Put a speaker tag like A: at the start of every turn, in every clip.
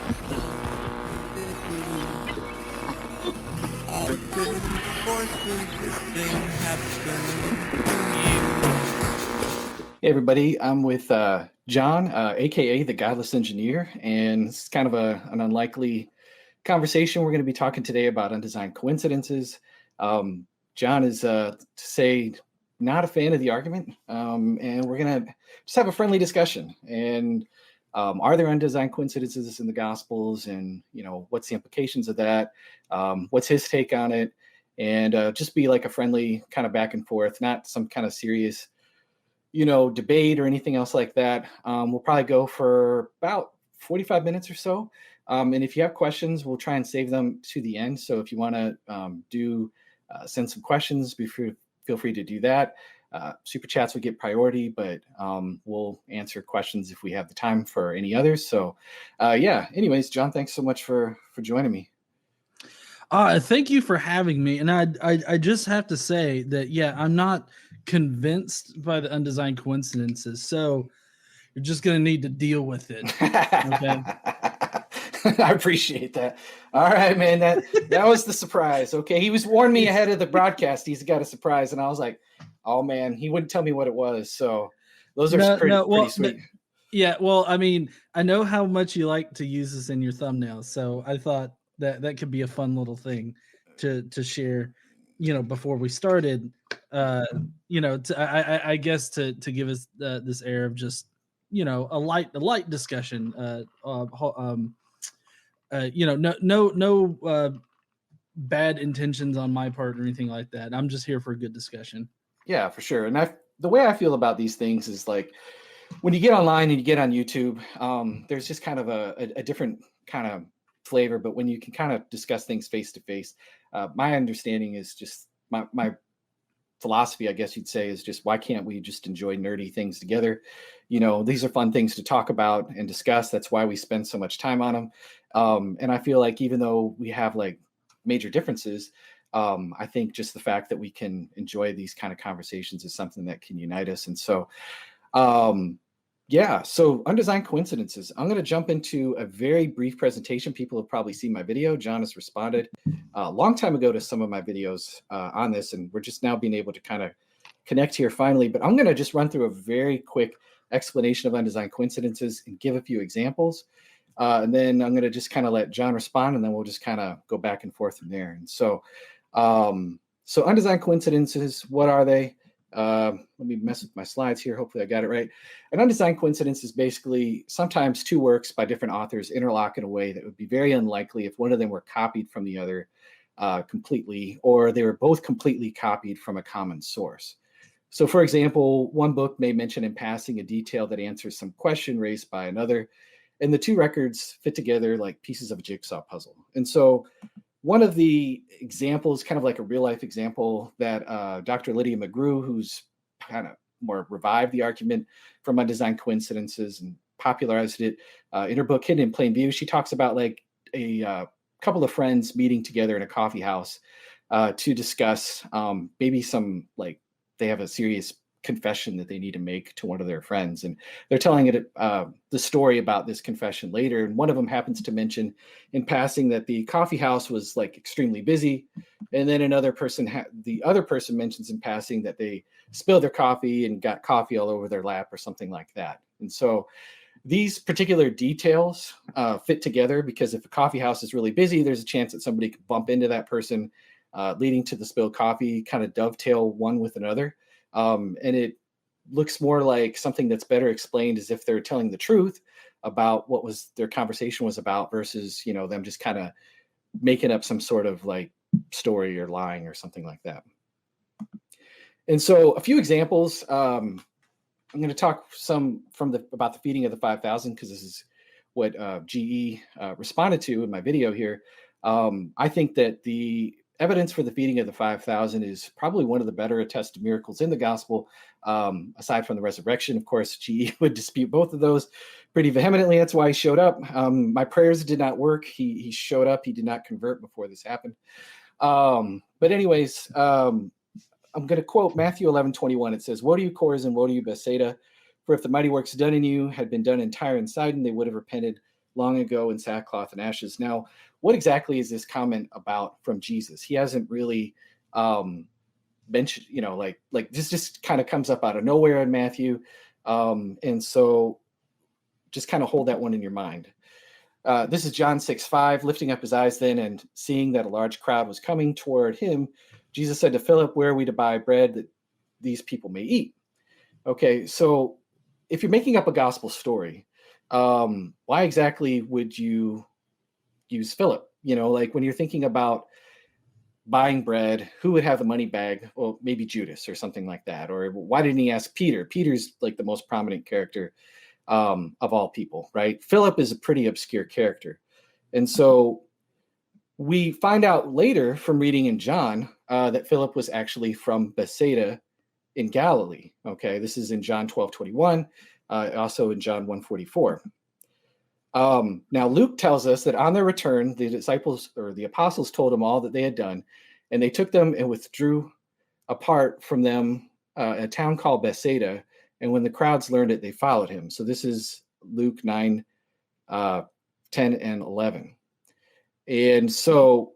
A: Hey everybody, I'm with John, aka the Godless Engineer, and it's kind of an unlikely conversation. We're going to be talking today about undesigned coincidences. John is, to say, not a fan of the argument, and we're going to just have a friendly discussion. And are there undesigned coincidences in the Gospels, and what's the implications of that? What's his take on it? And just be like a friendly kind of back and forth, not some kind of serious debate or anything else like that. We'll probably go for about 45 minutes or so. And if you have questions, we'll try and save them to the end. So if you want to send some questions, feel free to do that. Super chats will get priority, but we'll answer questions if we have the time for any others. So anyways, John, thanks so much for joining me.
B: Thank you for having me. And I just have to say that, I'm not convinced by the undesigned coincidences. So you're just going to need to deal with it. Okay.
A: I appreciate that. All right, man. That was the surprise. Okay. He was warning me ahead of the broadcast. He's got a surprise. And I was like, oh man, he wouldn't tell me what it was. So those are pretty sweet.
B: Yeah. Well, I mean, I know how much you like to use this in your thumbnails. So I thought that could be a fun little thing to share, before we started, I guess to give us this air of just, a light discussion, no bad intentions on my part or anything like that. I'm just here for a good discussion.
A: Yeah, for sure. And the way I feel about these things is like when you get online and you get on YouTube, there's just kind of a different kind of flavor, but when you can kind of discuss things face to face, my understanding is just my philosophy, I guess you'd say, is just why can't we just enjoy nerdy things together? These are fun things to talk about and discuss. That's why we spend so much time on them. And I feel like even though we have like major differences, I think just the fact that we can enjoy these kind of conversations is something that can unite us. And so, so undesigned coincidences. I'm going to jump into a very brief presentation. People have probably seen my video. John has responded a long time ago to some of my videos on this, and we're just now being able to kind of connect here finally. But I'm going to just run through a very quick explanation of undesigned coincidences and give a few examples. And then I'm going to just kind of let John respond, and then we'll just kind of go back and forth from there. And so undesigned coincidences, what are they? Let me mess with my slides here. Hopefully I got it right. An undesigned coincidence is basically sometimes two works by different authors interlock in a way that would be very unlikely if one of them were copied from the other completely, or they were both completely copied from a common source. So for example, one book may mention in passing a detail that answers some question raised by another, and the two records fit together like pieces of a jigsaw puzzle. And so one of the examples, kind of like a real life example that Dr. Lydia McGrew, who's kind of more revived the argument from undesigned coincidences and popularized it in her book, Hidden in Plain View, she talks about like a couple of friends meeting together in a coffee house to discuss maybe some, like they have a serious confession that they need to make to one of their friends, and they're telling it the story about this confession later, and one of them happens to mention in passing that the coffee house was like extremely busy, and then the other person mentions in passing that they spilled their coffee and got coffee all over their lap or something like that. And so these particular details fit together because if a coffee house is really busy, there's a chance that somebody could bump into that person, leading to the spilled coffee, kind of dovetail one with another. And it looks more like something that's better explained as if they're telling the truth about what was their conversation was about versus, them just kind of making up some sort of like story or lying or something like that. And so a few examples, I'm going to talk about the feeding of the 5,000 because this is what GE responded to in my video here. I think that the evidence for the feeding of the 5,000 is probably one of the better attested miracles in the gospel, aside from the resurrection. Of course, GE would dispute both of those pretty vehemently. That's why he showed up. My prayers did not work. He showed up. He did not convert before this happened. But anyways, I'm going to quote Matthew 11:21. It says, "Woe to you, Chorazin, woe to you, Bethsaida, for if the mighty works done in you had been done in Tyre and Sidon, they would have repented long ago in sackcloth and ashes. Now, what exactly is this comment about from Jesus? He hasn't really mentioned, like this just kind of comes up out of nowhere in Matthew. And so just kind of hold that one in your mind. This is John 6:5. Lifting up his eyes then and seeing that a large crowd was coming toward him, Jesus said to Philip, where are we to buy bread that these people may eat? Okay, so if you're making up a gospel story, why exactly would you use Philip? Like when you're thinking about buying bread, who would have the money bag? Well, maybe Judas or something like that. Or why didn't he ask Peter? Peter's like the most prominent character of all people, right? Philip is a pretty obscure character. And so we find out later from reading in John that Philip was actually from Bethsaida in Galilee. Okay, this is in John 12:21, also in John 1:44. Now Luke tells us that on their return, the disciples or the apostles told them all that they had done, and they took them and withdrew apart from them a town called Bethsaida. And when the crowds learned it, they followed him. So this is Luke 9, 10 and 11. And so,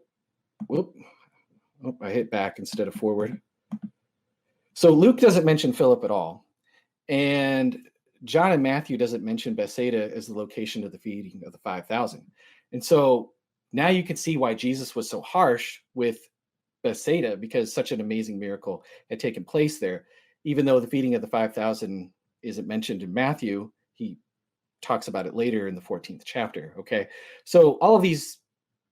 A: I hit back instead of forward. So Luke doesn't mention Philip at all. And John and Matthew doesn't mention Bethsaida as the location of the feeding of the 5,000. And so now you can see why Jesus was so harsh with Bethsaida, because such an amazing miracle had taken place there. Even though the feeding of the 5,000 isn't mentioned in Matthew, he talks about it later in the 14th chapter. Okay. So all of these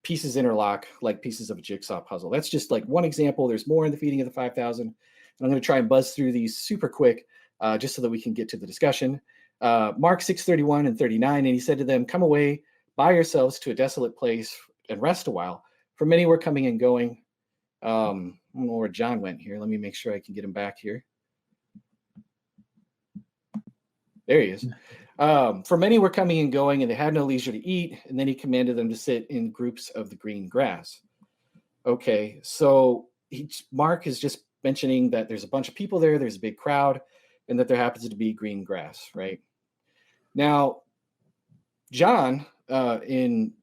A: pieces interlock like pieces of a jigsaw puzzle. That's just like one example. There's more in the feeding of the 5,000. And I'm going to try and buzz through these super quick just so that we can get to the discussion. Mark 6:31 and 39. And he said to them, come away by yourselves to a desolate place and rest a while. For many were coming and going. I don't know where John went here. Let me make sure I can get him back here. There he is. For many were coming and going, and they had no leisure to eat. And then he commanded them to sit in groups of the green grass. Okay, so Mark is just mentioning that there's a bunch of people there, there's a big crowd, and that there happens to be green grass, right? Now, John, in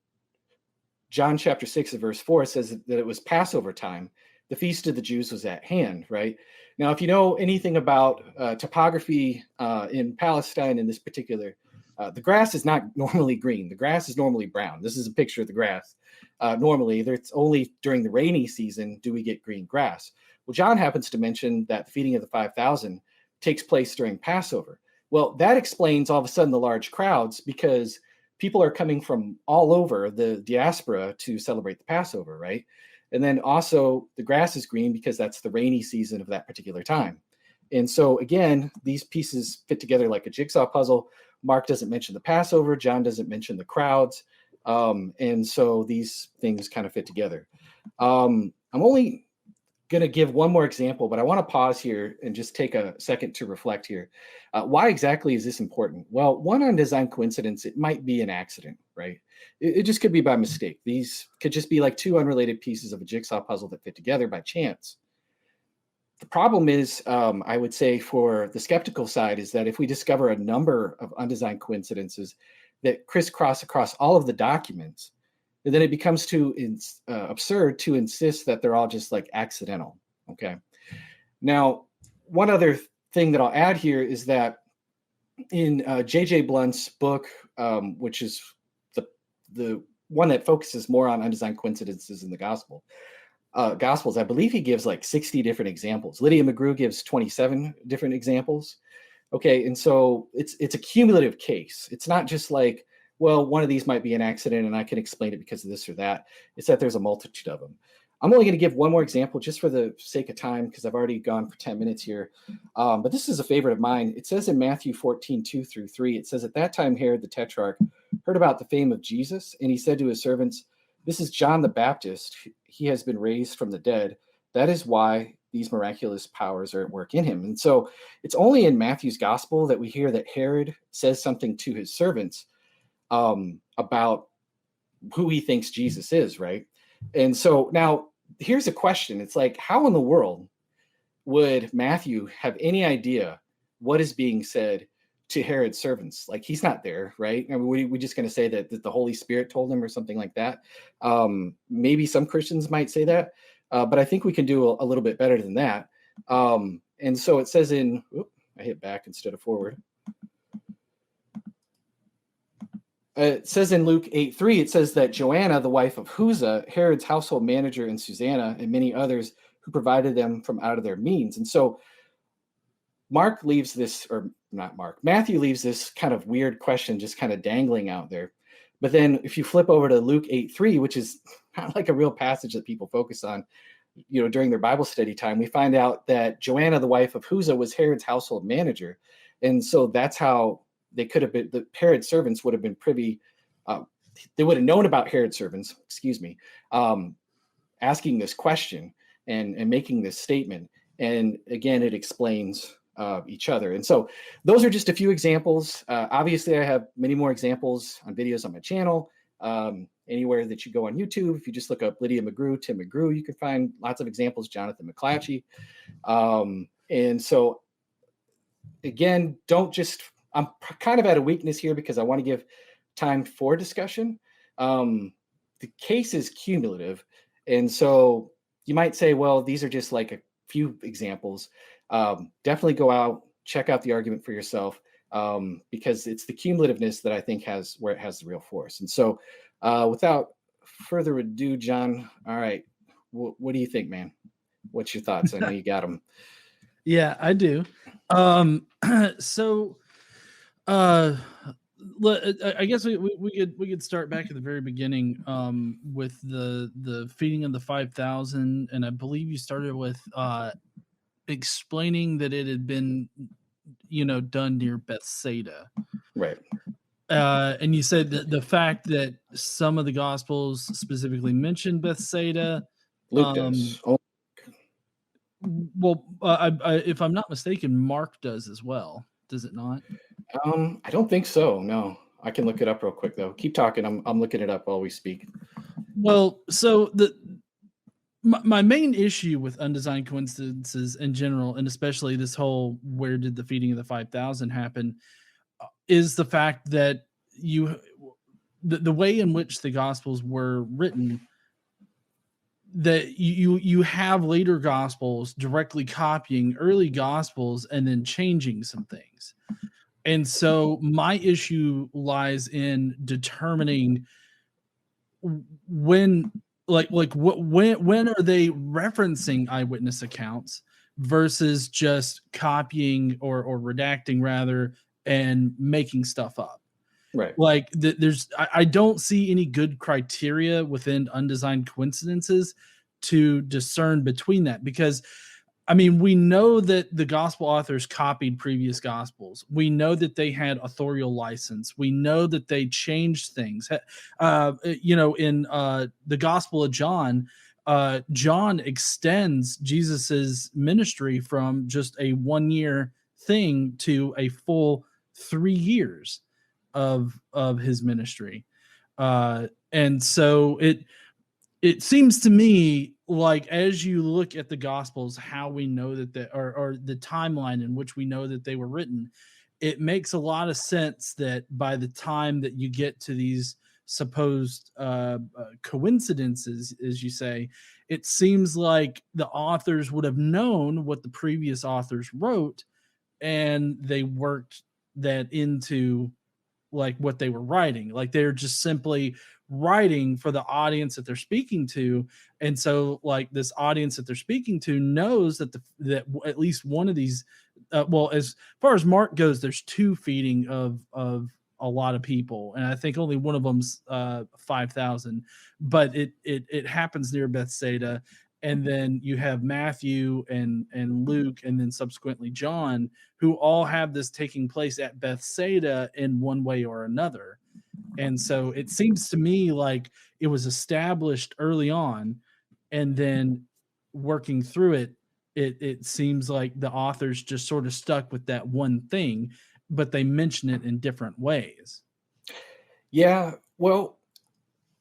A: John chapter 6 and verse 4, says that it was Passover time. The feast of the Jews was at hand, right? Now, if you know anything about topography in Palestine in this particular, the grass is not normally green. The grass is normally brown. This is a picture of the grass. Normally, it's only during the rainy season do we get green grass. Well, John happens to mention that the feeding of the 5,000 takes place during Passover. Well, that explains all of a sudden the large crowds, because people are coming from all over the diaspora to celebrate the Passover, right? And then also the grass is green because that's the rainy season of that particular time. And so again, these pieces fit together like a jigsaw puzzle. Mark doesn't mention the Passover. John doesn't mention the crowds. And so these things kind of fit together. I'm only going to give one more example, but I want to pause here and just take a second to reflect here. Why exactly is this important? Well, one undesigned coincidence, it might be an accident, right? It just could be by mistake. These could just be like two unrelated pieces of a jigsaw puzzle that fit together by chance. The problem is, I would say for the skeptical side, is that if we discover a number of undesigned coincidences that crisscross across all of the documents, then it becomes too absurd to insist that they're all just like accidental. Okay. Now, one other thing that I'll add here is that in J.J. Blunt's book, which is the one that focuses more on undesigned coincidences in the Gospels, I believe he gives like 60 different examples. Lydia McGrew gives 27 different examples. Okay, and so it's a cumulative case. It's not just like, well, one of these might be an accident and I can explain it because of this or that. It's that there's a multitude of them. I'm only going to give one more example just for the sake of time, because I've already gone for 10 minutes here. But this is a favorite of mine. It says in Matthew 14:2-3, it says, at that time Herod the Tetrarch heard about the fame of Jesus, and he said to his servants, this is John the Baptist. He has been raised from the dead. That is why these miraculous powers are at work in him. And so it's only in Matthew's gospel that we hear that Herod says something to his servants about who he thinks Jesus is, right? And so now here's a question. It's like, how in the world would Matthew have any idea what is being said to Herod's servants. Like, he's not there, right? I mean, we're just going to say that the Holy Spirit told him or something like that. Maybe some Christians might say that, but I think we can do a little bit better than that. And so it says I hit back instead of forward. It says in Luke 8:3, it says that Joanna, the wife of Chuza, Herod's household manager, and Susanna, and many others who provided them from out of their means. And so Matthew leaves this kind of weird question just kind of dangling out there. But then if you flip over to Luke 8:3, which is not like a real passage that people focus on, during their Bible study time, we find out that Joanna, the wife of Chuza, was Herod's household manager. And so that's how they could have been, the Herod's servants would have been privy. They would have known about Herod's servants, asking this question and making this statement. And again, it explains each other. And so those are just a few examples. Obviously, I have many more examples on videos on my channel. Anywhere that you go on YouTube, if you just look up Lydia McGrew, Tim McGrew, you can find lots of examples, Jonathan McClatchy. And so again, I'm kind of at a weakness here because I want to give time for discussion. The case is cumulative. And so you might say, well, these are just like a few examples. Definitely go out, check out the argument for yourself, because it's the cumulativeness that I think where it has the real force. And so without further ado, John, all right, what do you think, man? What's your thoughts? I know you got them.
B: Yeah, I do. So I guess we could start back at the very beginning with the feeding of the 5,000, and I believe you started with explaining that it had been done near Bethsaida,
A: right?
B: And you said that the fact that some of the Gospels specifically mentioned Bethsaida,
A: Luke does.
B: Well, if I'm not mistaken, Mark does as well. Does it not?
A: I don't think so. No, I can look it up real quick though. Keep talking. I'm looking it up while we speak.
B: Well, so my main issue with undesigned coincidences in general, and especially this whole where did the feeding of the 5,000 happen, is the fact that the way in which the Gospels were written, that you have later Gospels directly copying early Gospels and then changing some things. And so my issue lies in determining when are they referencing eyewitness accounts versus just copying or redacting rather and making stuff up.
A: Right.
B: Like I don't see any good criteria within undesigned coincidences to discern between that, because I mean, we know that the gospel authors copied previous gospels. We know that they had authorial license. We know that they changed things. In the Gospel of John, John extends Jesus's ministry from just a 1-year thing to a full 3 years of his ministry. And so it seems to me like, as you look at the Gospels, how we know that or the timeline in which we know that they were written, it makes a lot of sense that by the time that you get to these supposed coincidences, as you say, it seems like the authors would have known what the previous authors wrote, and they worked that into like what they were writing. Like, they're just simply writing for the audience that they're speaking to. And so like this audience that they're speaking to knows that that at least one of these as far as Mark goes, there's 2 feeding of a lot of people, and I think only one of them's 5,000, but it happens near Bethsaida. And then you have Matthew and Luke, and then subsequently John, who all have this taking place at Bethsaida in one way or another. And so it seems to me like it was established early on, and then working through it seems like the authors just sort of stuck with that one thing, but they mention it in different ways.
A: Yeah, well,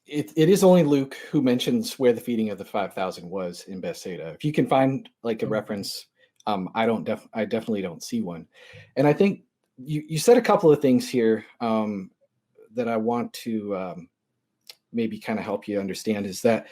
A: it is only Luke who mentions where the feeding of the 5,000 was in Bethsaida. If you can find like a reference, I definitely don't see one. And I think you said a couple of things here that I want to maybe kind of help you understand. Is that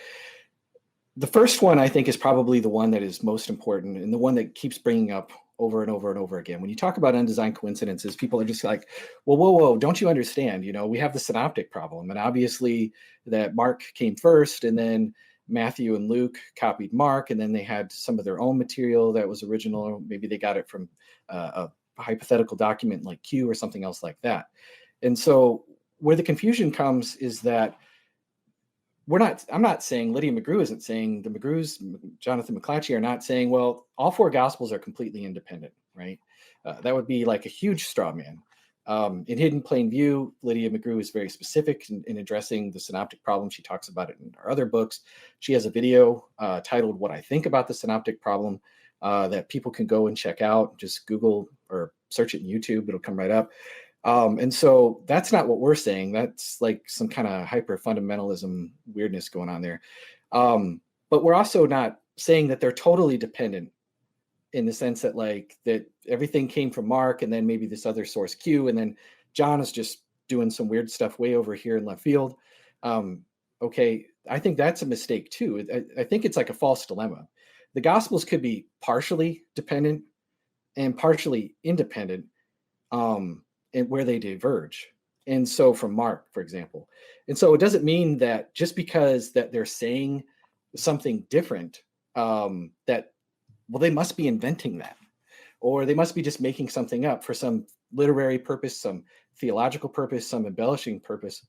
A: the first one I think is probably the one that is most important and the one that keeps bringing up over and over and over again. When you talk about undesigned coincidences, people are just like, well, whoa, don't you understand? You know, we have the synoptic problem, and obviously that Mark came first, and then Matthew and Luke copied Mark, and then they had some of their own material that was original. Maybe they got it from a hypothetical document like Q or something else like that. And so where the confusion comes is that I'm not saying Lydia McGrew isn't saying, the McGrews, Jonathan McClatchy, are not saying, well, all four gospels are completely independent, right? That would be like a huge straw man. In Hidden Plain View, Lydia McGrew is very specific in addressing the synoptic problem. She talks about it in her other books. She has a video titled What I Think About the Synoptic Problem that people can go and check out. Just Google or search it in YouTube. It'll come right up. And so that's not what we're saying. That's like some kind of hyper fundamentalism weirdness going on there. But we're also not saying that they're totally dependent in the sense that like that everything came from Mark and then maybe this other source Q, and then John is just doing some weird stuff way over here in left field. Okay, I think that's a mistake too. I think it's like a false dilemma. The Gospels could be partially dependent and partially independent. And where they diverge. And so from Mark, for example. And so it doesn't mean that just because that they're saying something different, that, well, they must be inventing that, or they must be just making something up for some literary purpose, some theological purpose, some embellishment purpose,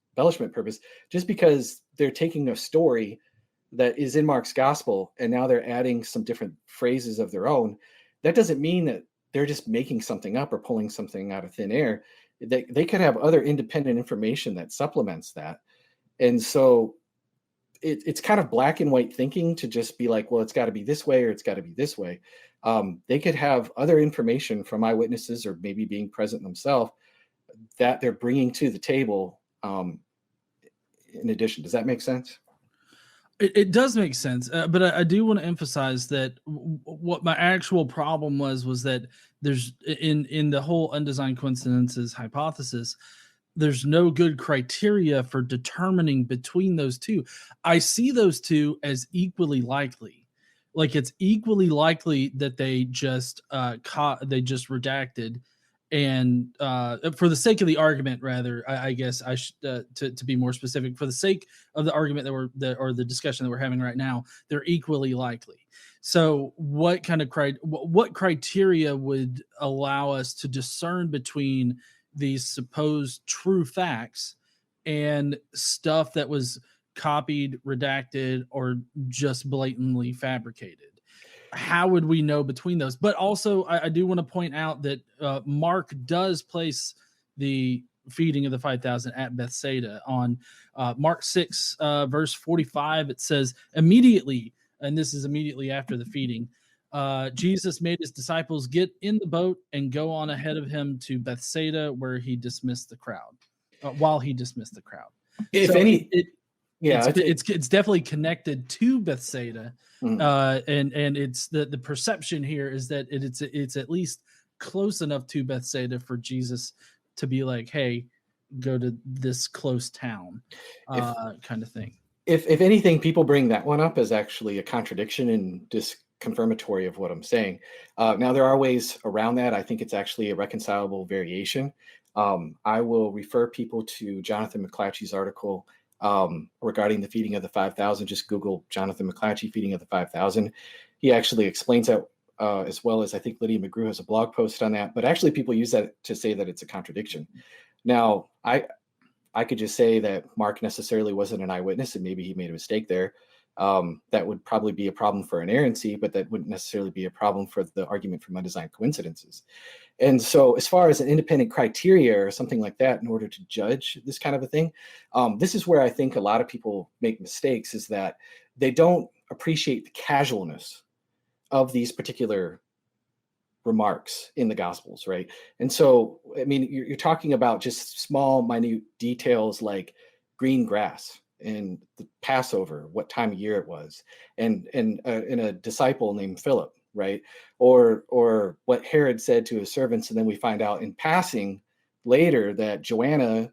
A: just because they're taking a story that is in Mark's gospel and now they're adding some different phrases of their own. That doesn't mean that they're just making something up or pulling something out of thin air. They could have other independent information that supplements that. And so it's kind of black and white thinking to just be like, well, it's got to be this way or it's got to be this way. They could have other information from eyewitnesses or maybe being present themselves that they're bringing to the table in addition. Does that make sense?
B: It does make sense, but I do want to emphasize that what my actual problem was that there's in the whole undesigned coincidences hypothesis, there's no good criteria for determining between those two. I see those two as equally likely. Like it's equally likely that they just redacted. And for the sake of the argument, rather, I guess I should to be more specific, for the sake of the argument or the discussion that we're having right now, they're equally likely. So, what kind of what criteria would allow us to discern between these supposed true facts and stuff that was copied, redacted, or just blatantly fabricated? How would we know between those? But also, I do want to point out that Mark does place the feeding of the 5,000 at Bethsaida. On Mark 6, verse 45, it says, immediately, and this is immediately after the feeding, Jesus made his disciples get in the boat and go on ahead of him to Bethsaida, where he dismissed the crowd, while he dismissed the crowd. It's definitely connected to Bethsaida. And it's the perception here is that it's at least close enough to Bethsaida for Jesus to be like, hey, go to this close town, kind of thing.
A: If anything, people bring that one up as actually a contradiction and disconfirmatory of what I'm saying. Now there are ways around that. I think it's actually a reconcilable variation. I will refer people to Jonathan McClatchy's article regarding the feeding of the 5,000. Just Google Jonathan McClatchy feeding of the 5,000. He actually explains that as well as I think Lydia McGrew has a blog post on that. But actually people use that to say that it's a contradiction. Now, I could just say that Mark necessarily wasn't an eyewitness and maybe he made a mistake there. That would probably be a problem for inerrancy, but that wouldn't necessarily be a problem for the argument from undesigned coincidences. And so as far as an independent criteria or something like that in order to judge this kind of a thing, this is where I think a lot of people make mistakes, is that they don't appreciate the casualness of these particular remarks in the Gospels, right? And so, I mean, you're talking about just small, minute details like green grass and the Passover, what time of year it was, and a disciple named Philip right? Or what Herod said to his servants, and then we find out in passing later that Joanna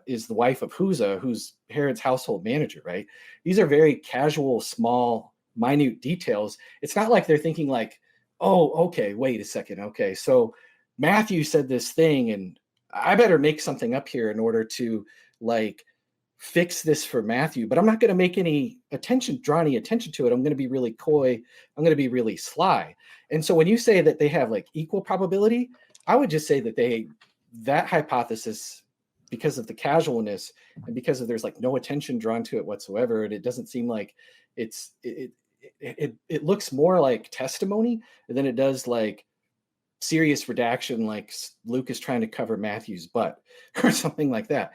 A: is the wife of Huza, who's Herod's household manager, right? These are very casual, small, minute details. It's not like they're thinking like, oh, okay, wait a second. Okay, so Matthew said this thing, and I better make something up here in order to like fix this for Matthew, but I'm not going to make draw any attention to it. I'm going to be really coy. I'm going to be really sly. And so when you say that they have like equal probability, I would just say that that hypothesis, because of the casualness and because of there's like no attention drawn to it whatsoever, and it doesn't seem like it looks more like testimony than it does like serious redaction, like Luke is trying to cover Matthew's butt or something like that.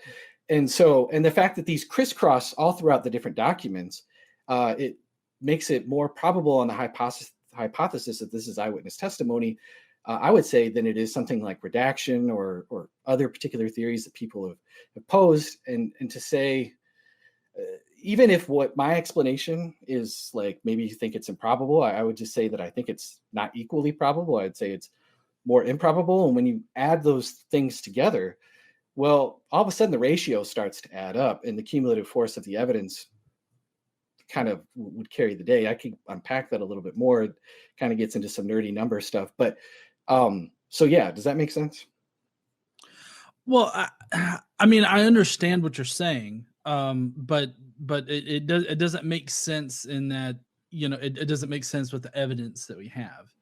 A: And the fact that these crisscross all throughout the different documents, it makes it more probable on the hypothesis that this is eyewitness testimony, I would say, than it is something like redaction or other particular theories that people have posed. And to say, even if what my explanation is like, maybe you think it's improbable, I would just say that I think it's not equally probable. I'd say it's more improbable. And when you add those things together, well, all of a sudden the ratio starts to add up, and the cumulative force of the evidence kind of would carry the day. I could unpack that a little bit more. It kind of gets into some nerdy number stuff, but so yeah, does that make sense?
B: Well, I mean, I understand what you're saying, but it doesn't make sense in that, you know, it doesn't make sense with the evidence that we have,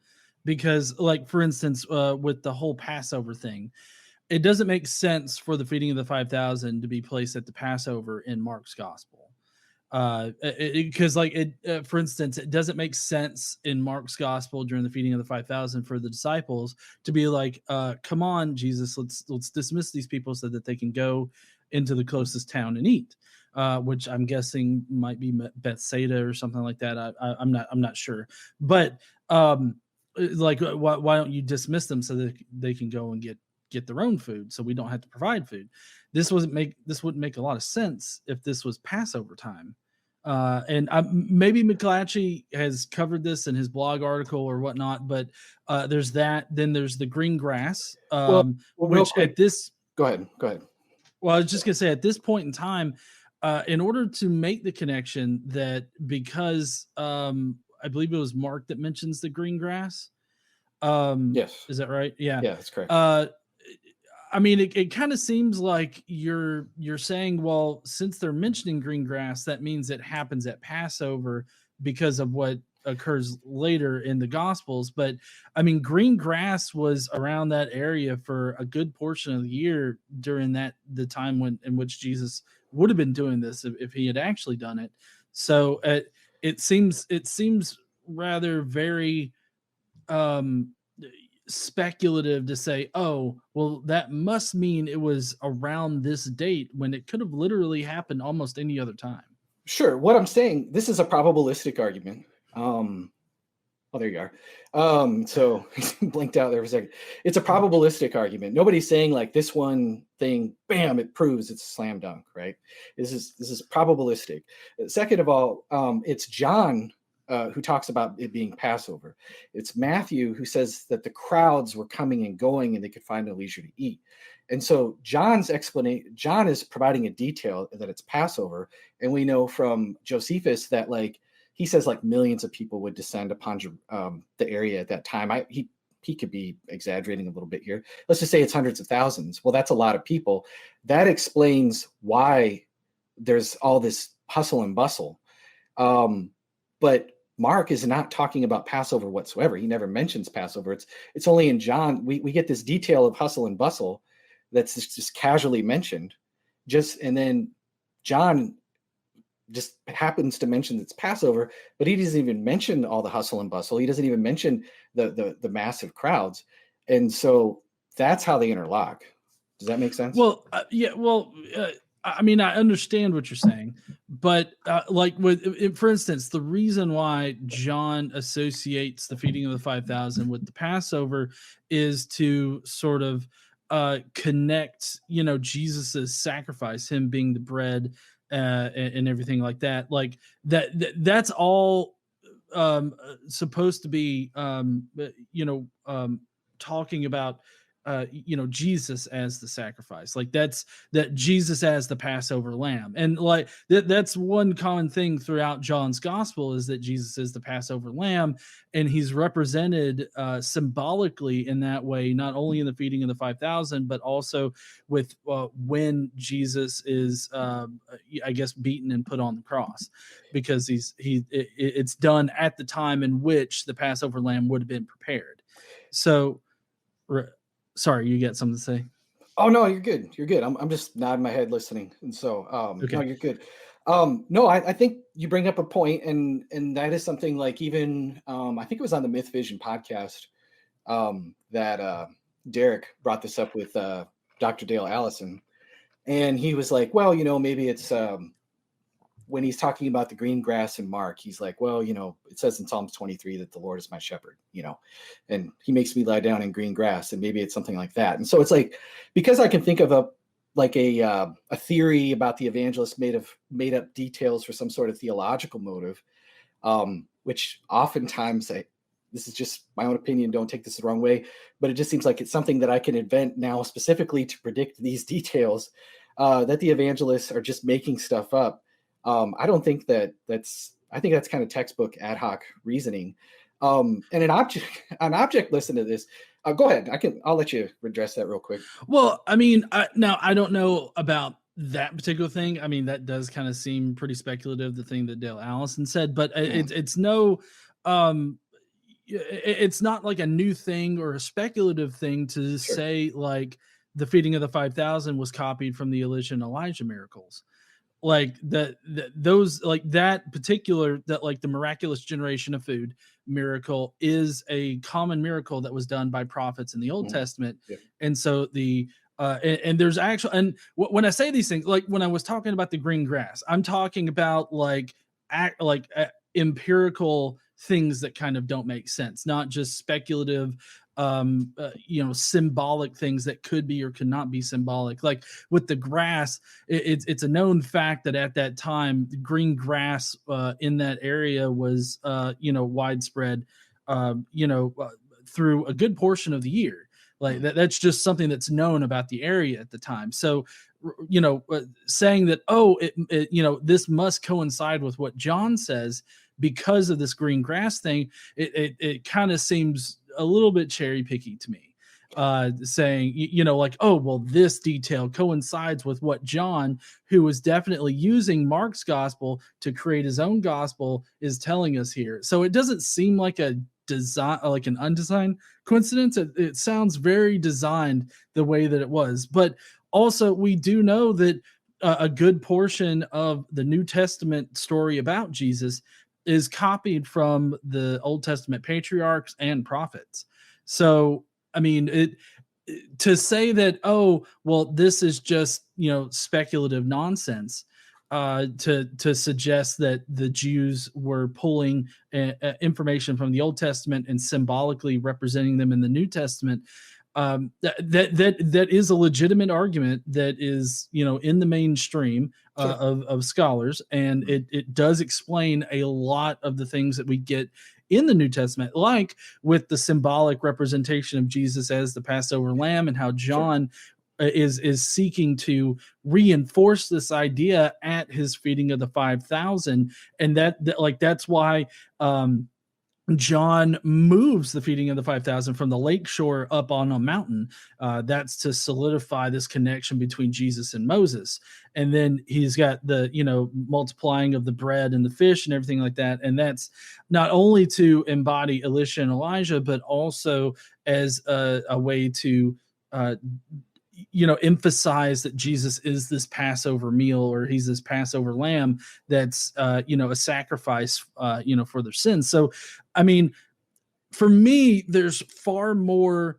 B: because like, for instance, with the whole Passover thing, it doesn't make sense for the feeding of the 5,000 to be placed at the Passover in Mark's gospel. Because for instance, it doesn't make sense in Mark's gospel during the feeding of the 5,000 for the disciples to be like, come on, Jesus, let's dismiss these people so that they can go into the closest town and eat, which I'm guessing might be Bethsaida or something like that. I'm not sure, but like, why don't you dismiss them so that they can go and get their own food, so we don't have to provide food? This wouldn't make a lot of sense if this was Passover time. And maybe McClatchy has covered this in his blog article or whatnot, but there's that. Then there's the green grass, which at this...
A: Go ahead.
B: Well, I was just gonna say, at this point in time, in order to make the connection that, because I believe it was Mark that mentions the green grass.
A: Yes.
B: Is that right? Yeah.
A: Yeah, that's correct.
B: I mean, it kind of seems like you're saying, well, since they're mentioning green grass, that means it happens at Passover because of what occurs later in the Gospels. But I mean, green grass was around that area for a good portion of the year during the time in which Jesus would have been doing this if he had actually done it. So it seems rather very speculative to say, oh, well, that must mean it was around this date, when it could have literally happened almost any other time.
A: Sure. What I'm saying, this is a probabilistic argument. Oh, there you are. So blinked out there for a second. It's a probabilistic argument. Nobody's saying like this one thing, bam, it proves it's a slam dunk, right? This is probabilistic. Second of all, it's John who talks about it being Passover. It's Matthew who says that the crowds were coming and going and they could find no leisure to eat. And so John's explanation, John is providing a detail that it's Passover. And we know from Josephus that like, he says like millions of people would descend upon the area at that time. He could be exaggerating a little bit here. Let's just say it's hundreds of thousands. Well, that's a lot of people. That explains why there's all this hustle and bustle. But Mark is not talking about Passover whatsoever. He never mentions Passover. It's only in John we get this detail of hustle and bustle that's just casually mentioned. And then John just happens to mention it's Passover, but he doesn't even mention all the hustle and bustle. He doesn't even mention the massive crowds. And so that's how they interlock. Does that make sense?
B: Well, yeah. Well, I mean, I understand what you're saying, but like for instance, the reason why John associates the feeding of the 5,000 with the Passover is to sort of connect, Jesus's sacrifice, him being the bread and everything like that. Like that's all supposed to be, talking about, Jesus as the sacrifice. Like that Jesus as the Passover lamb. And like that's one common thing throughout John's gospel, is that Jesus is the Passover lamb, and he's represented symbolically in that way, not only in the feeding of the 5,000, but also with when Jesus is, I guess, beaten and put on the cross, because it's done at the time in which the Passover lamb would have been prepared. So, sorry, you got something to say?
A: Oh no, you're good. You're good. I'm just nodding my head listening. And so
B: Okay.
A: no, you're good. No, I think you bring up a point, and that is something like, even I think it was on the Myth Vision podcast that Derek brought this up with Dr. Dale Allison. And he was like, well, maybe it's when he's talking about the green grass in Mark, he's like, well, it says in Psalms 23 that the Lord is my shepherd, and he makes me lie down in green grass. And maybe it's something like that. And so it's like, because I can think of a theory about the evangelist made up details for some sort of theological motive, which oftentimes this is just my own opinion, don't take this the wrong way, but it just seems like it's something that I can invent now specifically to predict these details, that the evangelists are just making stuff up. I don't think I think that's kind of textbook ad hoc reasoning. And an object listen to this. Go ahead. I'll let you address that real quick.
B: Well, I mean, now I don't know about that particular thing. I mean, that does kind of seem pretty speculative, the thing that Dale Allison said, but it's no, it's not like a new thing or a speculative thing to say like the feeding of the 5,000 was copied from the Elisha and Elijah miracles. Like those, like that particular, that like the miraculous generation of food miracle is a common miracle that was done by prophets in the Old Testament. Yeah. And so and there's actually, and when I say these things, like when I was talking about the green grass, I'm talking about empirical things that kind of don't make sense, not just speculative, symbolic things that could be or could not be symbolic. Like with the grass, it's a known fact that at that time, green grass in that area was, widespread, through a good portion of the year. Like that's just something that's known about the area at the time. So, saying that, this must coincide with what John says because of this green grass thing, it kind of seems a little bit cherry picky to me, saying, this detail coincides with what John, who was definitely using Mark's gospel to create his own gospel, is telling us here. So it doesn't seem like a design, like an undesigned coincidence. It sounds very designed the way that it was. But also we do know that a good portion of the New Testament story about Jesus is copied from the Old Testament patriarchs and prophets. So, I mean, to say that, this is just, speculative nonsense, to suggest that the Jews were pulling information from the Old Testament and symbolically representing them in the New Testament, that is a legitimate argument that is, in the mainstream of scholars, and it does explain a lot of the things that we get in the New Testament, like with the symbolic representation of Jesus as the Passover lamb, and how John is seeking to reinforce this idea at his feeding of the 5,000, and that's why John moves the feeding of the 5,000 from the lakeshore up on a mountain. That's to solidify this connection between Jesus and Moses. And then he's got the, multiplying of the bread and the fish and everything like that. And that's not only to embody Elisha and Elijah, but also as a way to, emphasize that Jesus is this Passover meal, or he's this Passover lamb that's, a sacrifice, for their sins. So, I mean, for me, there's far more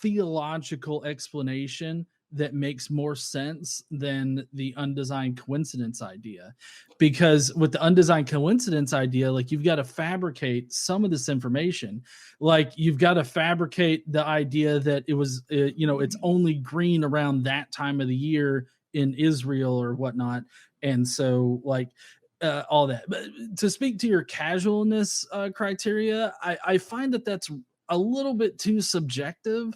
B: theological explanation that makes more sense than the undesigned coincidence idea. Because with the undesigned coincidence idea, like, you've got to fabricate some of this information. Like, you've got to fabricate the idea that it was, it's only green around that time of the year in Israel or whatnot. And so, like, all that. But to speak to your casualness criteria, I find that that's a little bit too subjective.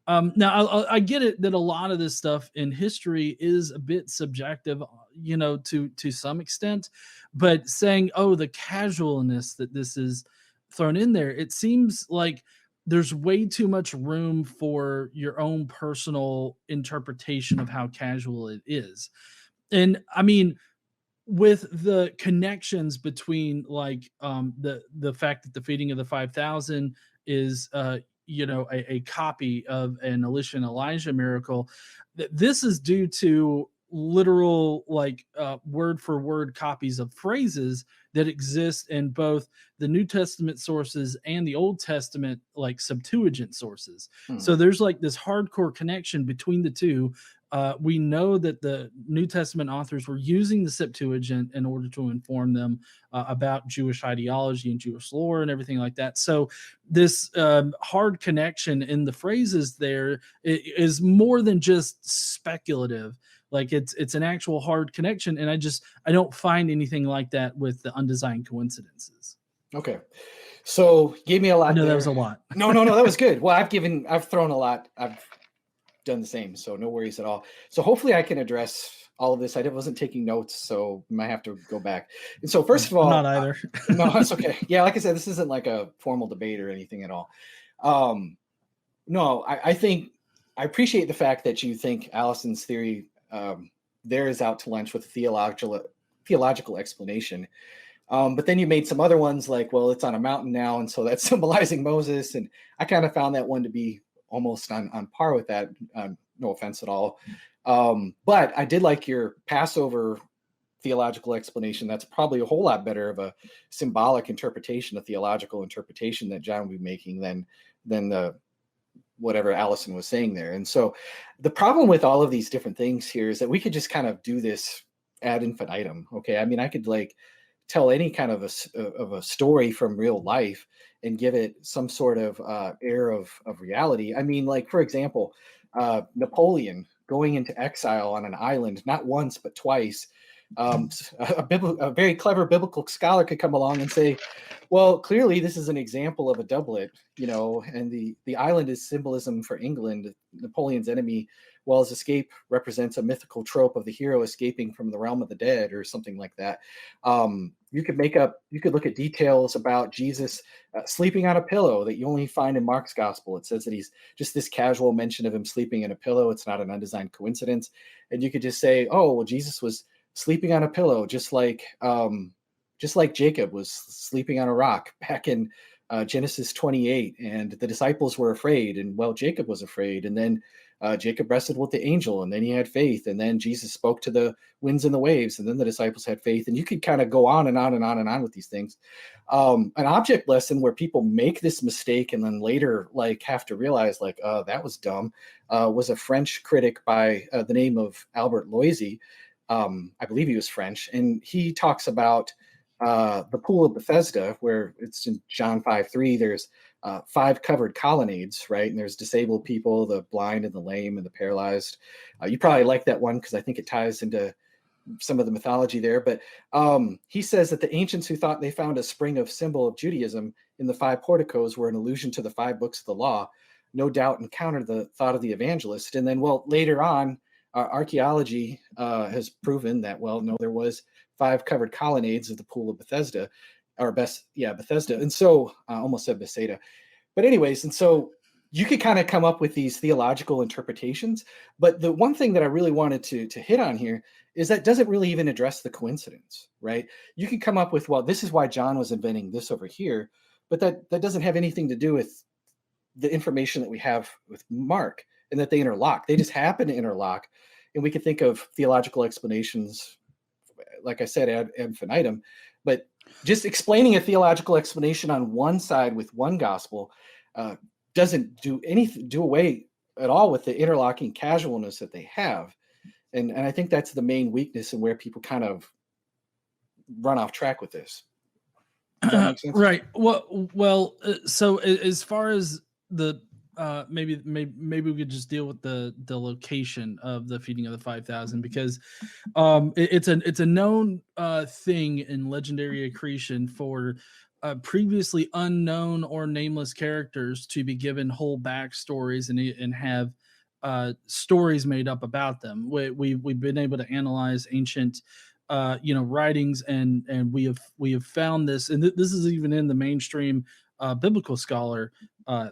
B: Now, I get it that a lot of this stuff in history is a bit subjective, to some extent. But saying, "Oh, the casualness that this is thrown in there," it seems like there's way too much room for your own personal interpretation of how casual it is. And I mean, with the connections between like the fact that the feeding of the 5,000 is a copy of an Elisha and Elijah miracle, this is due to literal like word for word copies of phrases that exist in both the New Testament sources and the Old Testament like Septuagint sources.
A: Hmm.
B: So there's like this hardcore connection between the two. We know that the New Testament authors were using the Septuagint in order to inform them about Jewish ideology and Jewish lore and everything like that. So this hard connection in the phrases there is more than just speculative. Like it's an actual hard connection, and I don't find anything like that with the undesigned coincidences.
A: Okay. So gave me a lot.
B: I know
A: there.
B: That was a lot.
A: No, that was good. Well, I've thrown a lot. I've done the same, so no worries at all. So hopefully I can address all of this. I wasn't taking notes, so might have to go back. And so first of all,
B: not either.
A: No, that's okay. Yeah, like I said, this isn't like a formal debate or anything at all. No, I think I appreciate the fact that you think Allison's theory there is out to lunch with a theological explanation. But then you made some other ones like, well, it's on a mountain now, and so that's symbolizing Moses. And I kind of found that one to be almost on par with that. No offense at all. But I did like your Passover theological explanation. That's probably a whole lot better of a symbolic interpretation, a theological interpretation that John would be making than the whatever Allison was saying there. And so the problem with all of these different things here is that we could just kind of do this ad infinitum. Okay. I mean, I could like tell any kind of a story from real life and give it some sort of air of reality. I mean, like, for example, Napoleon going into exile on an island, not once, but twice. A very clever biblical scholar could come along and say, well, clearly this is an example of a doublet, and the island is symbolism for England. Napoleon's enemy, while his escape represents a mythical trope of the hero escaping from the realm of the dead or something like that. You could look at details about Jesus sleeping on a pillow that you only find in Mark's gospel. It says that he's just this casual mention of him sleeping in a pillow. It's not an undesigned coincidence. And you could just say, oh, well, Jesus was sleeping on a pillow, just like Jacob was sleeping on a rock back in Genesis 28, and the disciples were afraid, and well, Jacob was afraid, and then Jacob wrestled with the angel, and then he had faith, and then Jesus spoke to the winds and the waves, and then the disciples had faith, and you could kind of go on and on and on and on with these things. An object lesson where people make this mistake and then later like have to realize like, that was dumb, was a French critic by the name of Albert Loisy. I believe he was French, and he talks about the pool of Bethesda, where it's in John 5:3. There's 5 covered colonnades, right? And there's disabled people, the blind and the lame and the paralyzed. You probably like that one because I think it ties into some of the mythology there. But he says that the ancients who thought they found a spring of symbol of Judaism in the 5 porticos were an allusion to the 5 books of the law, no doubt encountered the thought of the evangelist. And then, well, later on, archaeology has proven that, well, no, there was 5 covered colonnades of the pool of Bethesda, Bethesda. And so I almost said Bethsaida. But anyways, and so you could kind of come up with these theological interpretations. But the one thing that I really wanted to hit on here is that doesn't really even address the coincidence, right? You could come up with, well, this is why John was inventing this over here, but that doesn't have anything to do with the information that we have with Mark, and that they interlock. They just happen to interlock. And we could think of theological explanations, like I said, ad infinitum, but just explaining a theological explanation on one side with one gospel doesn't do away at all with the interlocking casualness that they have. And I think that's the main weakness and where people kind of run off track with this. Does that make sense?
B: Right. So as far as the maybe we could just deal with the location of the feeding of the 5,000, because it's a known thing in legendary accretion for previously unknown or nameless characters to be given whole backstories and have stories made up about them. We've been able to analyze ancient writings, and we have found this, and this is even in the mainstream biblical scholar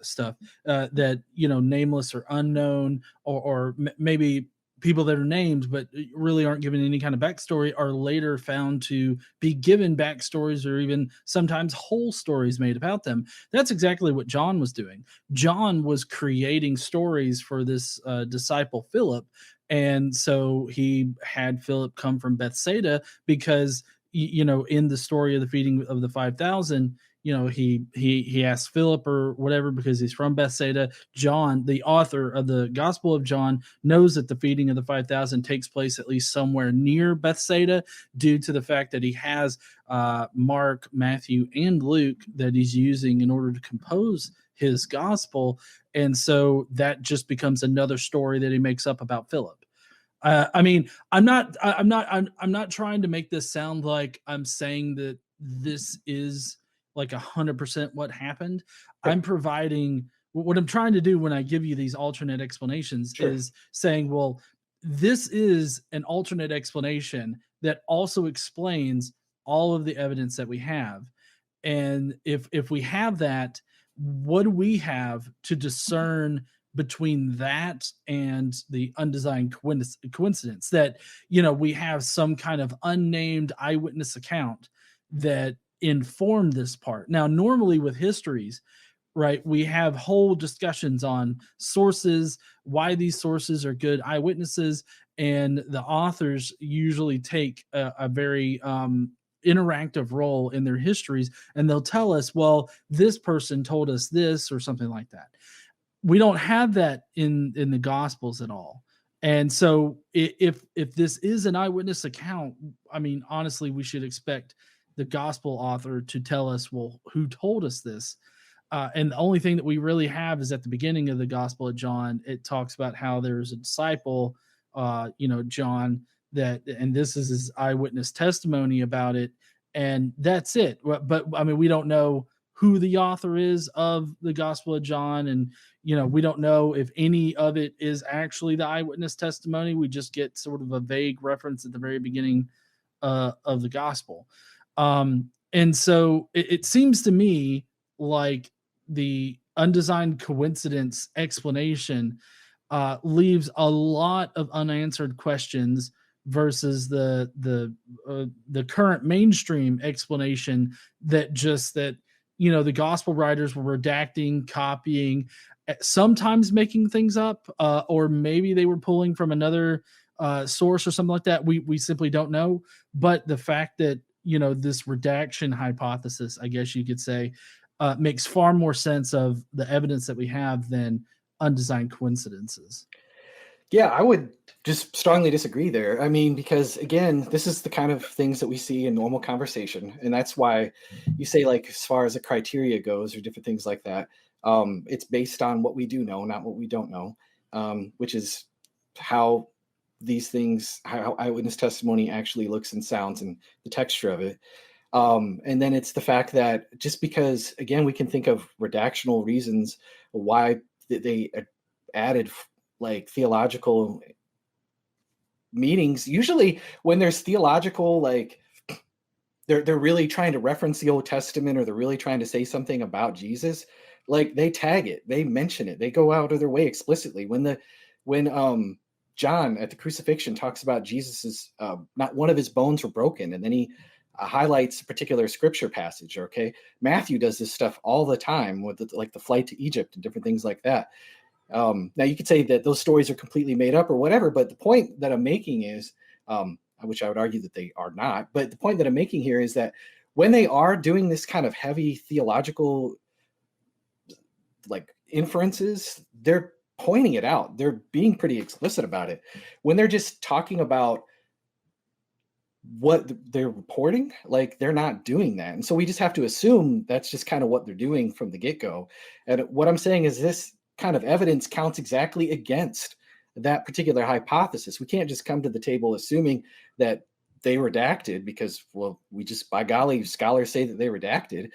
B: stuff, that nameless or unknown, or maybe people that are named but really aren't given any kind of backstory are later found to be given backstories, or even sometimes whole stories made about them. That's exactly what John was doing. John was creating stories for this disciple Philip, and so he had Philip come from Bethsaida because in the story of the feeding of the 5,000, he asked Philip or whatever because he's from Bethsaida. John, the author of the Gospel of John, knows that the feeding of the 5,000 takes place at least somewhere near Bethsaida, due to the fact that he has Mark, Matthew, and Luke that he's using in order to compose his gospel. And so that just becomes another story that he makes up about Philip. I mean, I'm not trying to make this sound like I'm saying that this is like 100% what happened. I'm providing what I'm trying to do when I give you these alternate explanations is saying, well, this is an alternate explanation that also explains all of the evidence that we have. And if we have that, what do we have to discern between that and the undesigned coincidence that we have some kind of unnamed eyewitness account that informed this part? Now, normally with histories, right, we have whole discussions on sources, why these sources are good eyewitnesses, and the authors usually take a very interactive role in their histories, and they'll tell us, well, this person told us this or something like that. We don't have that in the Gospels at all. And so if this is an eyewitness account, I mean, honestly, we should expect the gospel author to tell us, well, who told us this? And the only thing that we really have is at the beginning of the Gospel of John, it talks about how there's a disciple, John, and this is his eyewitness testimony about it. And that's it. But I mean, we don't know who the author is of the Gospel of John. And, we don't know if any of it is actually the eyewitness testimony. We just get sort of a vague reference at the very beginning of the gospel. And so it seems to me like the undesigned coincidence explanation leaves a lot of unanswered questions versus the current mainstream explanation that the gospel writers were redacting, copying, sometimes making things up, or maybe they were pulling from another source or something like that. We simply don't know. But the fact that this redaction hypothesis, I guess you could say, makes far more sense of the evidence that we have than undesigned coincidences.
A: Yeah, I would just strongly disagree there. I mean, because again, this is the kind of things that we see in normal conversation. And that's why you say, like, as far as the criteria goes or different things like that, it's based on what we do know, not what we don't know, which is how these things, how eyewitness testimony actually looks and sounds and the texture of it. And then it's the fact that just because, again, we can think of redactional reasons why they added like theological meanings. Usually when there's theological, like they're really trying to reference the Old Testament, or they're really trying to say something about Jesus, like they tag it, they mention it, they go out of their way explicitly. When John at the crucifixion talks about Jesus's not one of his bones were broken, and then he highlights a particular scripture passage. Okay, Matthew does this stuff all the time with the flight to Egypt and different things like that. Now you could say that those stories are completely made up or whatever, but the point that I'm making is, which I would argue that they are not, but the point that I'm making here is that when they are doing this kind of heavy theological like inferences, they're pointing it out. They're being pretty explicit about it. When they're just talking about what they're reporting, like they're not doing that. And so we just have to assume that's just kind of what they're doing from the get-go. And what I'm saying is this, kind of evidence counts exactly against that particular hypothesis. We can't just come to the table assuming that they redacted because, well, we just, by golly, scholars say that they redacted.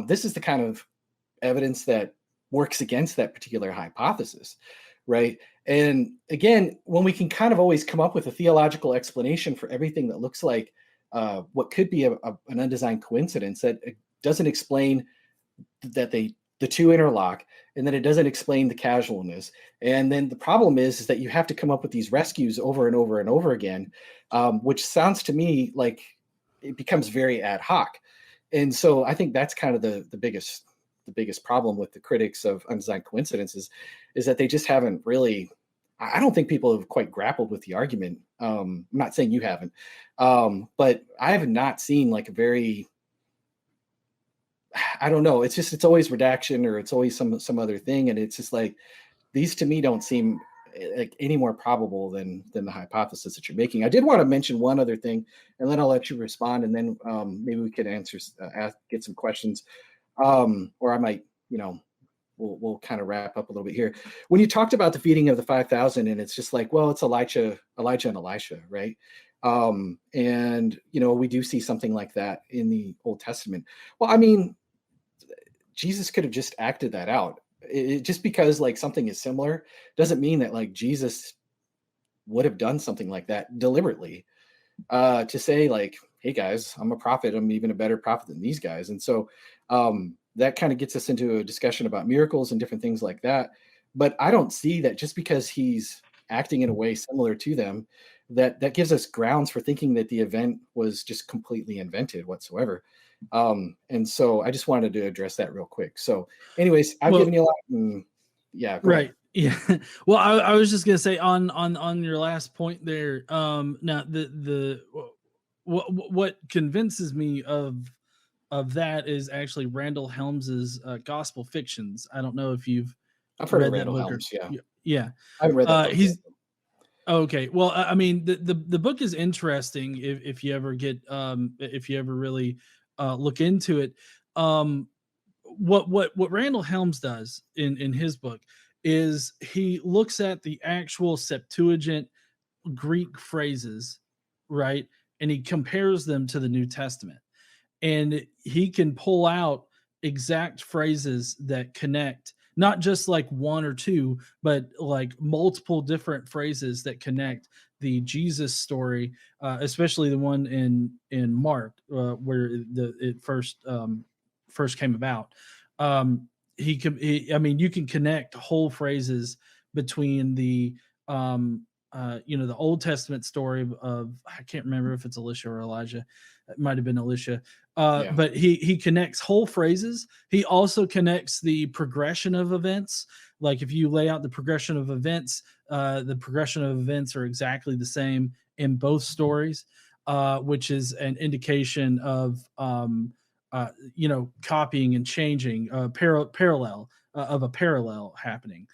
A: This is the kind of evidence that works against that particular hypothesis, right? And again, when we can kind of always come up with a theological explanation for everything that looks like what could be an undesigned coincidence, that it doesn't explain that the two interlock, and then it doesn't explain the casualness. And then the problem is that you have to come up with these rescues over and over and over again, which sounds to me like it becomes very ad hoc. And so I think that's kind of the biggest problem with the critics of undesigned coincidences, is that they just haven't really, I don't think people have quite grappled with the argument. I'm not saying you haven't, but I have not seen like a very, I don't know. It's always redaction, or it's always some other thing. And it's just like, these to me don't seem like any more probable than the hypothesis that you're making. I did want to mention one other thing, and then I'll let you respond, and then maybe we could get some questions. Or I might, we'll kind of wrap up a little bit here. When you talked about the feeding of the 5,000, and it's just like, well, it's Elijah and Elisha, right? And we do see something like that in the Old Testament. Well, I mean, Jesus could have just acted that out. Just because like something is similar doesn't mean that like Jesus would have done something like that deliberately, to say like, hey guys, I'm a prophet, I'm even a better prophet than these guys. And so that kind of gets us into a discussion about miracles and different things like that. But I don't see that just because he's acting in a way similar to them, that gives us grounds for thinking that the event was just completely invented whatsoever. And so I just wanted to address that real quick. So anyways, I've given you a lot. Yeah.
B: Right. Ahead. Yeah. Well, I was just going to say on your last point there. Now what convinces me of that is actually Randall Helms's Gospel Fictions. I don't know if
A: I've heard of Randall Helms.
B: Yeah.
A: I haven't read that book yet.
B: Okay. Well, I mean, the book is interesting if you ever get if you ever really look into it. What Randall Helms does in his book is he looks at the actual Septuagint Greek phrases, right? And he compares them to the New Testament. And he can pull out exact phrases that connect, not just like one or two, but like multiple different phrases that connect the Jesus story, especially the one in Mark, where it first came about. I mean, you can connect whole phrases between the the Old Testament story of I can't remember if it's Elisha or Elijah. It might have been Elisha. But he connects whole phrases. He also connects the progression of events. Like if you lay out the progression of events are exactly the same in both stories, which is an indication of copying and changing, parallel of a parallel happening.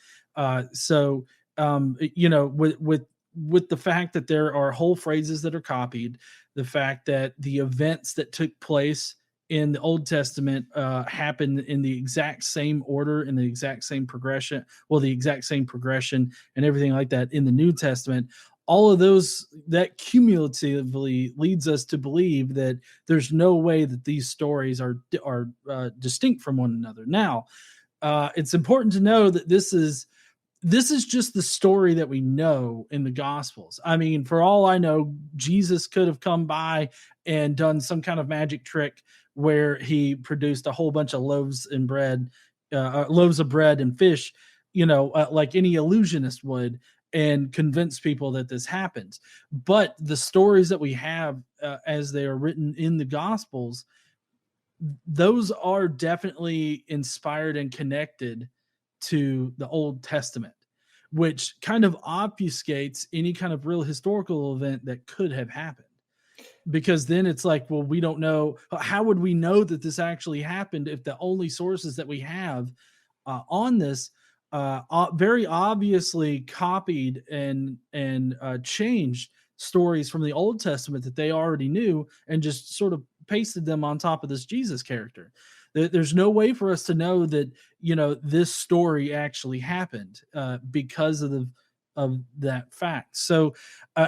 B: With the fact that there are whole phrases that are copied, the fact that the events that took place in the Old Testament happened in the exact same order, in the exact same progression, and everything like that in the New Testament, all of those, that cumulatively leads us to believe that there's no way that these stories are distinct from one another. Now, it's important to know that this is just the story that we know in the Gospels. I mean, for all I know, Jesus could have come by and done some kind of magic trick where he produced a whole bunch of loaves of bread and fish, like any illusionist would, and convince people that this happens. But the stories that we have as they are written in the Gospels, those are definitely inspired and connected to the Old Testament, which kind of obfuscates any kind of real historical event that could have happened. Because then it's like, well, we don't know. How would we know that this actually happened if the only sources that we have on this very obviously copied and changed stories from the Old Testament that they already knew and just sort of pasted them on top of this Jesus character? There's no way for us to know that, this story actually happened because of that fact. So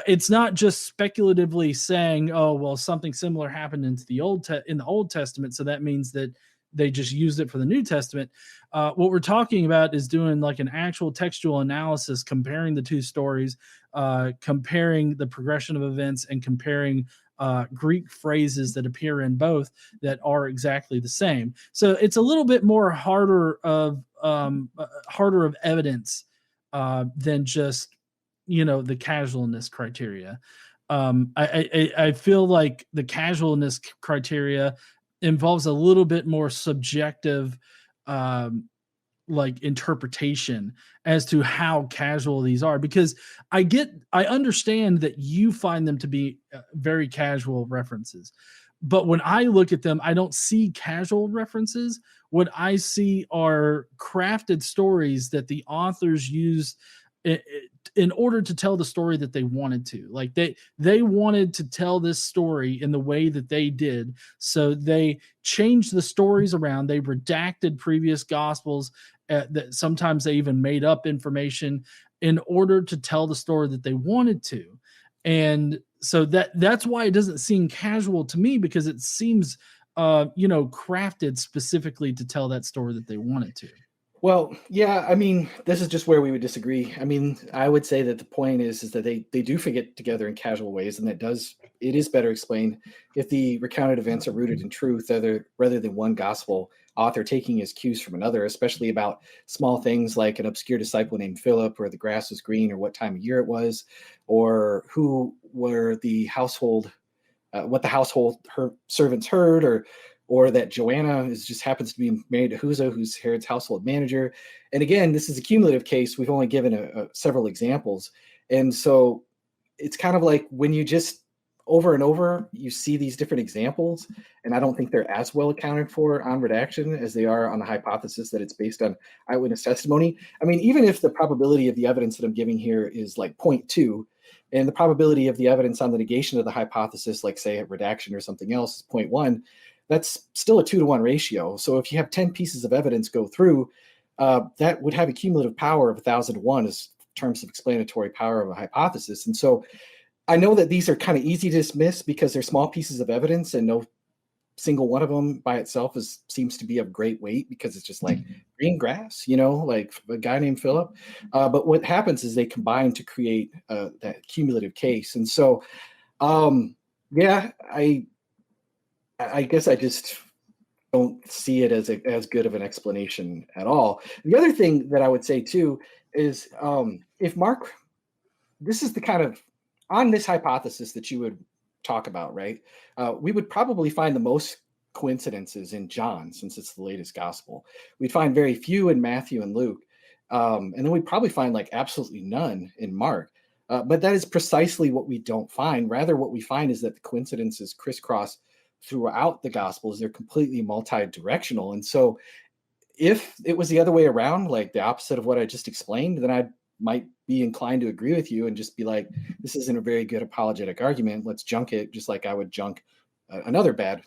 B: it's not just speculatively saying, oh, well, something similar happened in the Old Testament, so that means that they just used it for the New Testament. What we're talking about is doing like an actual textual analysis, comparing the two stories, comparing the progression of events, and comparing Greek phrases that appear in both that are exactly the same. So it's a little bit more harder of evidence than just the casualness criteria. I feel like the casualness criteria involves a little bit more subjective like interpretation as to how casual these are, because I understand that you find them to be very casual references, but when I look at them, I don't see casual references. What I see are crafted stories that the authors use in order to tell the story that they wanted to. Like they wanted to tell this story in the way that they did, so they changed the stories around. They redacted previous gospels. That sometimes they even made up information in order to tell the story that they wanted to. And so that's why it doesn't seem casual to me, because it seems crafted specifically to tell that story that they wanted to.
A: Well, yeah, I mean, this is just where we would disagree. I mean, I would say that the point is that they do fit together in casual ways, and it is better explained if the recounted events are rooted in truth, rather than one gospel author taking his cues from another, especially about small things like an obscure disciple named Philip, or the grass was green, or what time of year it was, or who were the household, what the household servants heard, or that Joanna just happens to be married to Huza, who's Herod's household manager. And again, this is a cumulative case. We've only given several examples. And so it's kind of like when you just over and over, you see these different examples, and I don't think they're as well accounted for on redaction as they are on the hypothesis that it's based on eyewitness testimony. I mean, even if the probability of the evidence that I'm giving here is like 0.2, and the probability of the evidence on the negation of the hypothesis, like say at redaction or something else, is 0.1, that's still a 2-to-1 ratio. So if you have 10 pieces of evidence go through, that would have a cumulative power of 1,000 to 1 as terms of explanatory power of a hypothesis. And so I know that these are kind of easy to dismiss because they're small pieces of evidence, and no single one of them by itself seems to be of great weight, because it's just like green grass, like a guy named Philip. But what happens is they combine to create that cumulative case. And so, yeah, I guess I just don't see it as good of an explanation at all. The other thing that I would say too is if Mark, this is the kind of, on this hypothesis that you would talk about, right? We would probably find the most coincidences in John, since it's the latest gospel. We'd find very few in Matthew and Luke. And then we'd probably find like absolutely none in Mark. But that is precisely what we don't find. Rather, what we find is that the coincidences crisscross throughout the gospels. They're completely multi-directional. And so if it was the other way around, like the opposite of what I just explained, then I might be inclined to agree with you and just be like, this isn't a very good apologetic argument. Let's junk it, just like I would junk another bad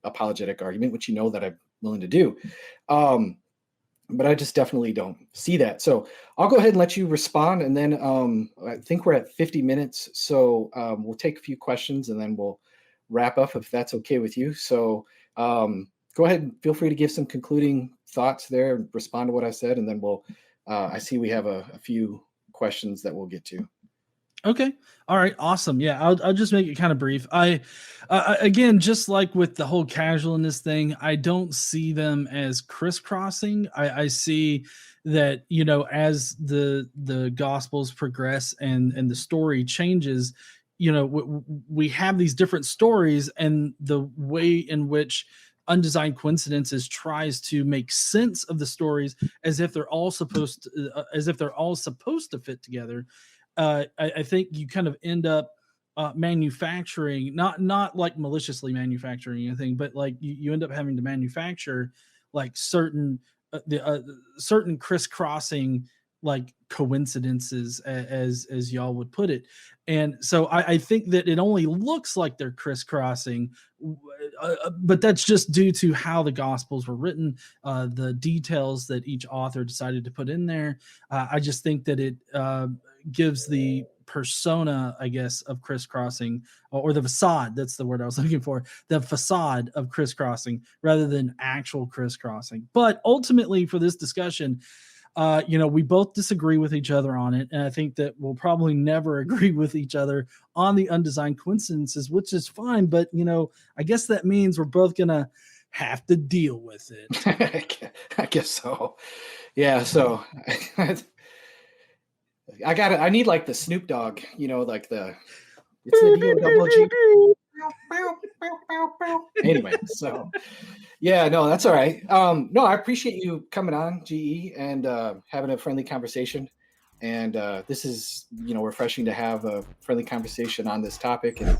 A: apologetic argument, which that I'm willing to do. But I just definitely don't see that. So I'll go ahead and let you respond. And then I think we're at 50 minutes. So we'll take a few questions and then we'll wrap up if that's okay with you. So go ahead and feel free to give some concluding thoughts there and respond to what I said. And then I see we have a few questions that we'll get to.
B: Okay. All right. Awesome. Yeah. I'll just make it kind of brief. Again, just like with the whole casualness thing, I don't see them as crisscrossing. I see that, as the gospels progress and the story changes, we have these different stories, and the way in which Undesigned Coincidences tries to make sense of the stories as if they're all supposed to fit together. I think you kind of end up manufacturing, not like maliciously manufacturing anything, but like you end up having to manufacture like certain crisscrossing like coincidences, as y'all would put it. And so I think that it only looks like they're crisscrossing, but that's just due to how the Gospels were written, the details that each author decided to put in there. I just think that it gives the persona, I guess, of crisscrossing, or the facade. That's the word I was looking for. The facade of crisscrossing rather than actual crisscrossing. But ultimately, for this discussion, we both disagree with each other on it, and I think that we'll probably never agree with each other on the undesigned coincidences, which is fine. But I guess that means we're both gonna have to deal with it.
A: I guess so. Yeah. So I need like the Snoop Dogg, like it's the DOGG. Anyway, so yeah, no, that's all right. No, I appreciate you coming on, GE, and having a friendly conversation. And this is, refreshing to have a friendly conversation on this topic. And